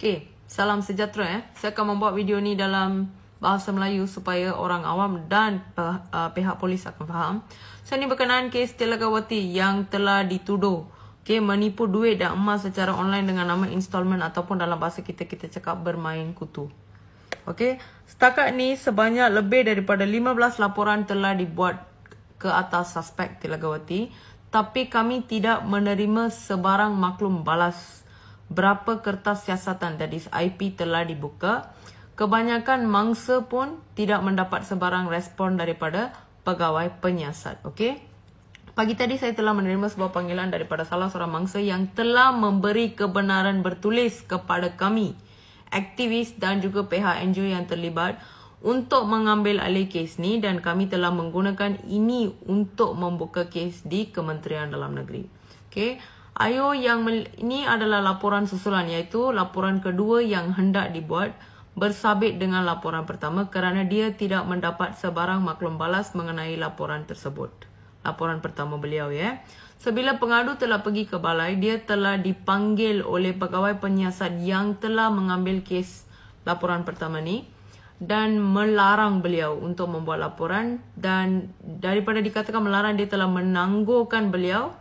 Okay, salam sejahtera. Saya akan membuat video ni dalam bahasa Melayu supaya orang awam dan pihak polis akan faham. So, ini berkenaan kes Telagawati yang telah dituduh menipu duit dan emas secara online dengan nama installment ataupun dalam bahasa kita cakap bermain kutu. Setakat ni sebanyak lebih daripada 15 laporan telah dibuat ke atas suspek Telagawati, tapi kami tidak menerima sebarang maklum balas. Berapa kertas siasatan, that is IP, telah dibuka. Kebanyakan mangsa pun tidak mendapat sebarang respon daripada pegawai penyiasat. Pagi tadi saya telah menerima sebuah panggilan daripada salah seorang mangsa yang telah memberi kebenaran bertulis kepada kami, aktivis dan juga pihak NGO yang terlibat untuk mengambil alih kes ni, dan kami telah menggunakan ini untuk membuka kes di Kementerian Dalam Negeri. Ayo, ini adalah laporan susulan, iaitu laporan kedua yang hendak dibuat bersabit dengan laporan pertama kerana dia tidak mendapat sebarang maklum balas mengenai laporan tersebut. Laporan pertama beliau Sebila pengadu telah pergi ke balai, dia telah dipanggil oleh pegawai penyiasat yang telah mengambil kes laporan pertama ni dan melarang beliau untuk membuat laporan, dan daripada dikatakan melarang, dia telah menangguhkan beliau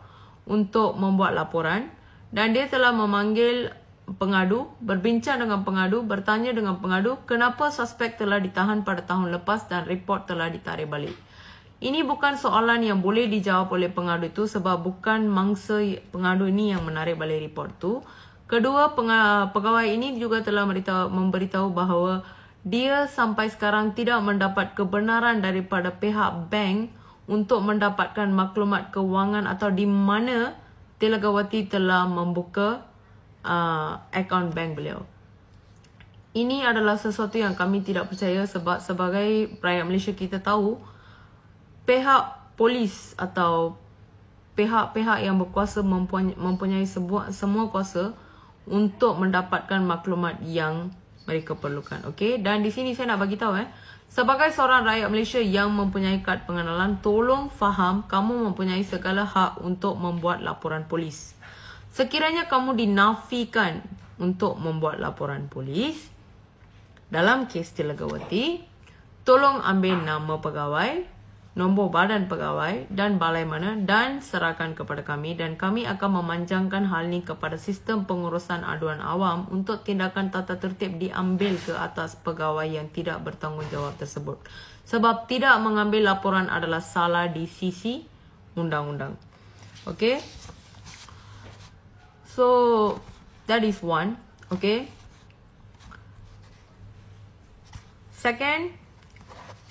untuk membuat laporan, dan dia telah memanggil pengadu, berbincang dengan pengadu, bertanya dengan pengadu kenapa suspek telah ditahan pada tahun lepas dan report telah ditarik balik. Ini bukan soalan yang boleh dijawab oleh pengadu itu sebab bukan mangsa pengadu ini yang menarik balik report tu. Kedua, pegawai ini juga telah memberitahu bahawa dia sampai sekarang tidak mendapat kebenaran daripada pihak bank untuk mendapatkan maklumat kewangan atau di mana Telagawati telah membuka akaun bank beliau. Ini adalah sesuatu yang kami tidak percaya sebab sebagai rakyat Malaysia kita tahu pihak polis atau pihak-pihak yang berkuasa mempunyai semua kuasa untuk mendapatkan maklumat yang mereka perlukan. Dan di sini saya nak bagi tahu sebagai seorang rakyat Malaysia yang mempunyai kad pengenalan, tolong faham kamu mempunyai segala hak untuk membuat laporan polis. Sekiranya kamu dinafikan untuk membuat laporan polis dalam kes Telagawati, tolong ambil nama pegawai, nombor badan pegawai dan balai mana dan serahkan kepada kami, dan kami akan memanjangkan hal ini kepada sistem pengurusan aduan awam untuk tindakan tata tertib diambil ke atas pegawai yang tidak bertanggungjawab tersebut. Sebab tidak mengambil laporan adalah salah di sisi undang-undang. So, that is one. Second,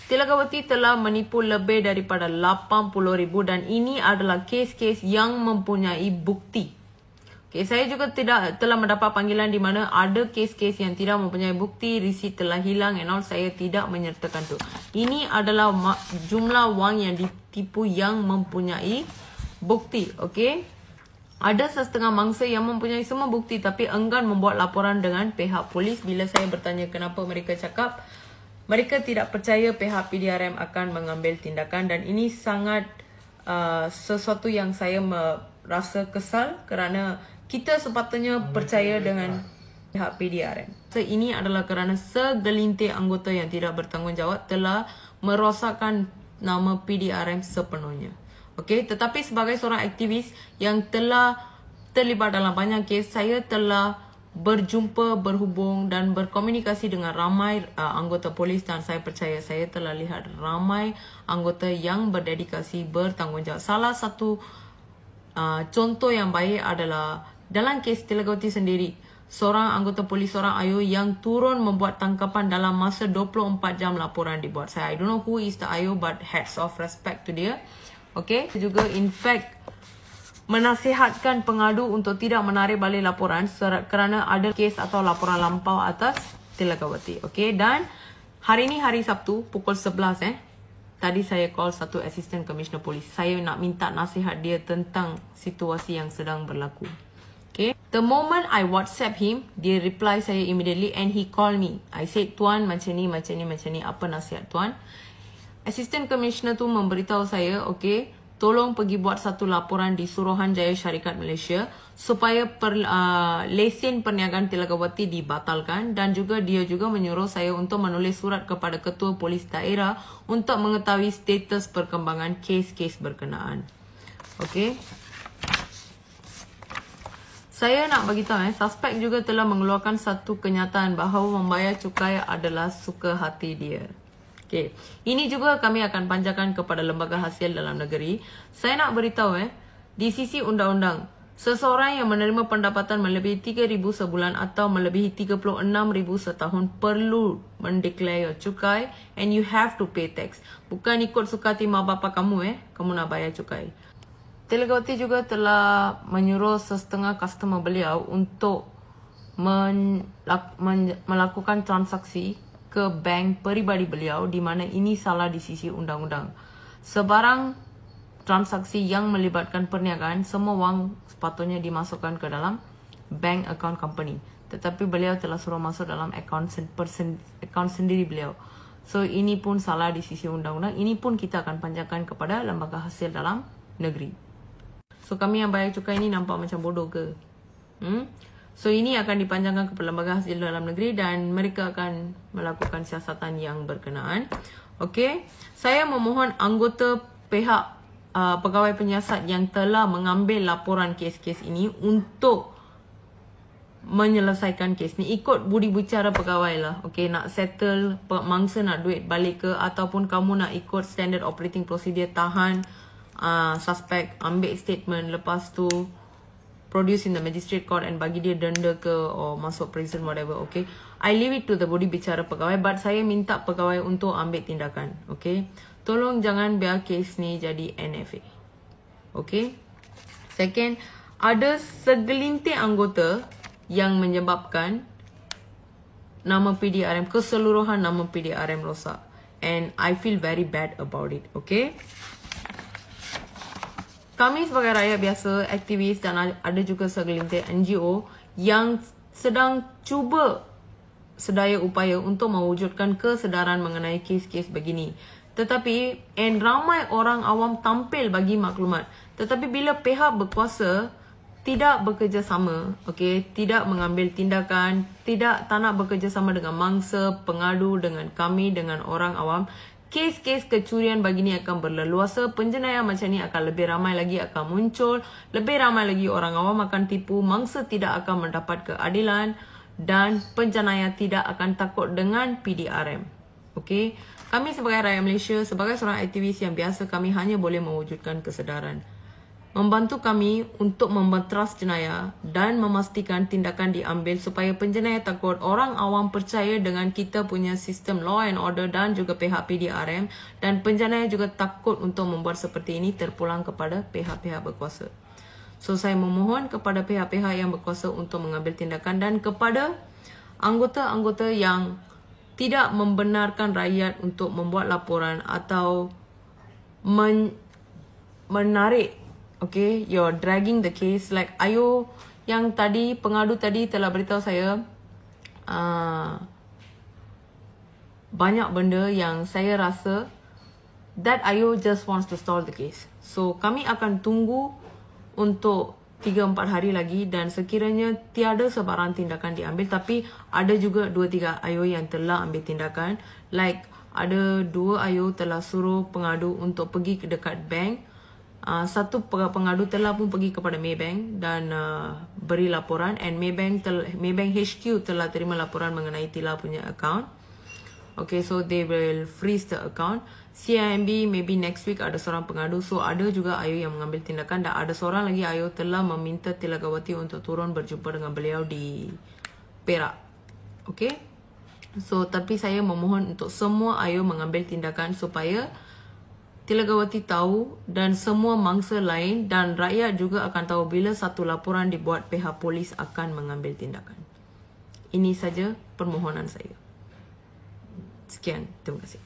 Telagawati telah menipu lebih daripada 80,000 dan ini adalah kes-kes yang mempunyai bukti. Saya juga telah mendapat panggilan di mana ada kes-kes yang tidak mempunyai bukti, resit telah hilang and all. Saya tidak menyertakan tu. Ini adalah jumlah wang yang ditipu yang mempunyai bukti. Ada setengah mangsa yang mempunyai semua bukti tapi enggan membuat laporan dengan pihak polis. Bila saya bertanya kenapa, mereka cakap mereka tidak percaya pihak PDRM akan mengambil tindakan, dan ini sangat sesuatu yang saya merasa kesal kerana kita sepatutnya percaya dengan pihak PDRM. So, ini adalah kerana segelintir anggota yang tidak bertanggungjawab telah merosakkan nama PDRM sepenuhnya. Tetapi sebagai seorang aktivis yang telah terlibat dalam banyak kes, saya telah berjumpa, berhubung dan berkomunikasi dengan ramai anggota polis, dan saya percaya saya telah lihat ramai anggota yang berdedikasi, bertanggungjawab. Salah satu contoh yang baik adalah dalam kes Telagawati sendiri, seorang anggota polis, seorang AYO yang turun membuat tangkapan dalam masa 24 jam laporan dibuat. I don't know who is the AYO, but hats off, respect to dia. Juga in fact menasihatkan pengadu untuk tidak menarik balik laporan kerana ada kes atau laporan lampau atas Telagawati. Dan hari ni hari Sabtu pukul 11 tadi saya call satu assistant commissioner polis. Saya nak minta nasihat dia tentang situasi yang sedang berlaku. The moment I WhatsApp him, dia reply saya immediately and he call me. I said, "Tuan, macam ni, apa nasihat tuan?" Assistant commissioner tu memberitahu saya, tolong pergi buat satu laporan di Suruhanjaya Syarikat Malaysia supaya lesen perniagaan Tilagawati dibatalkan, dan juga dia juga menyuruh saya untuk menulis surat kepada Ketua Polis Daerah untuk mengetahui status perkembangan kes-kes berkenaan. Okey. Saya nak bagi tahu suspek juga telah mengeluarkan satu kenyataan bahawa membayar cukai adalah suka hati dia. Okey. Ini juga kami akan panjangkan kepada Lembaga Hasil Dalam Negeri. Saya nak beritahu di sisi undang-undang, seseorang yang menerima pendapatan melebihi 3,000 sebulan atau melebihi 36,000 setahun perlu mendeklar cukai, and you have to pay tax. Bukan ikut suka hati mak bapa kamu kamu nak bayar cukai. Tilagawati juga telah menyuruh setengah customer beliau untuk melakukan transaksi ke bank peribadi beliau, di mana ini salah di sisi undang-undang. Sebarang transaksi yang melibatkan perniagaan, semua wang sepatutnya dimasukkan ke dalam bank account company. Tetapi beliau telah suruh masuk dalam account sendiri beliau. So ini pun salah di sisi undang-undang. Ini pun kita akan panjangkan kepada Lembaga Hasil Dalam Negeri. So kami yang bayar cukai ini nampak macam bodoh ke? So ini akan dipanjangkan kepada Lembaga Hasil Dalam Negeri dan mereka akan melakukan siasatan yang berkenaan. Okey, saya memohon anggota pihak pegawai penyiasat yang telah mengambil laporan kes-kes ini untuk menyelesaikan kes ni ikut budi bicara pegawai lah. Okey, nak settle mangsa nak duit balik ke, ataupun kamu nak ikut standard operating procedure, tahan suspek, ambil statement, lepas tu produce in the magistrate court and bagi dia denda ke or masuk prison whatever. Okay, I leave it to the body bicara pegawai, but saya minta pegawai untuk ambil tindakan. Okay, tolong jangan biar kes ni jadi NFA. Okay, second, ada segelintir anggota yang menyebabkan nama PDRM, keseluruhan nama PDRM rosak, and I feel very bad about it. Okay, kami sebagai rakyat biasa, aktivis dan ada juga segelintir NGO yang sedang cuba sedaya upaya untuk mewujudkan kesedaran mengenai kes-kes begini. Tetapi ramai orang awam tampil bagi maklumat. Tetapi bila pihak berkuasa tidak bekerjasama, tidak mengambil tindakan, tak nak bekerjasama dengan mangsa, pengadu, dengan kami, dengan orang awam, kes-kes kecurian begini akan berleluasa, penjenayah macam ni akan lebih ramai lagi akan muncul, lebih ramai lagi orang awam akan tipu, mangsa tidak akan mendapat keadilan dan penjenayah tidak akan takut dengan PDRM. Okey, kami sebagai rakyat Malaysia, sebagai seorang aktivis yang biasa, kami hanya boleh mewujudkan kesedaran. Membantu kami untuk membenteras jenayah dan memastikan tindakan diambil supaya penjenayah takut, orang awam percaya dengan kita punya sistem law and order dan juga pihak PDRM, dan penjenayah juga takut untuk membuat seperti ini terpulang kepada pihak-pihak berkuasa. So saya memohon kepada pihak-pihak yang berkuasa untuk mengambil tindakan, dan kepada anggota-anggota yang tidak membenarkan rakyat untuk membuat laporan atau menarik, you're dragging the case. Like Ayo yang tadi, pengadu tadi telah beritahu saya banyak benda yang saya rasa that Ayo just wants to stall the case. So kami akan tunggu untuk 3-4 hari lagi, dan sekiranya tiada sebarang tindakan diambil, tapi ada juga 2-3 Ayo yang telah ambil tindakan. Like ada 2 Ayo telah suruh pengadu untuk pergi ke dekat bank. Satu pengadu telah pun pergi kepada Maybank dan beri laporan, and Maybank HQ telah terima laporan mengenai Tila punya account. Okay, so they will freeze the account. CIMB maybe next week ada seorang pengadu, so ada juga Ayo yang mengambil tindakan, dan ada seorang lagi Ayo telah meminta Tilagawati untuk turun berjumpa dengan beliau di Perak. Okay, so tapi saya memohon untuk semua Ayo mengambil tindakan supaya Tilagawati tahu dan semua mangsa lain dan rakyat juga akan tahu bila satu laporan dibuat, pihak polis akan mengambil tindakan. Ini saja permohonan saya. Sekian, terima kasih.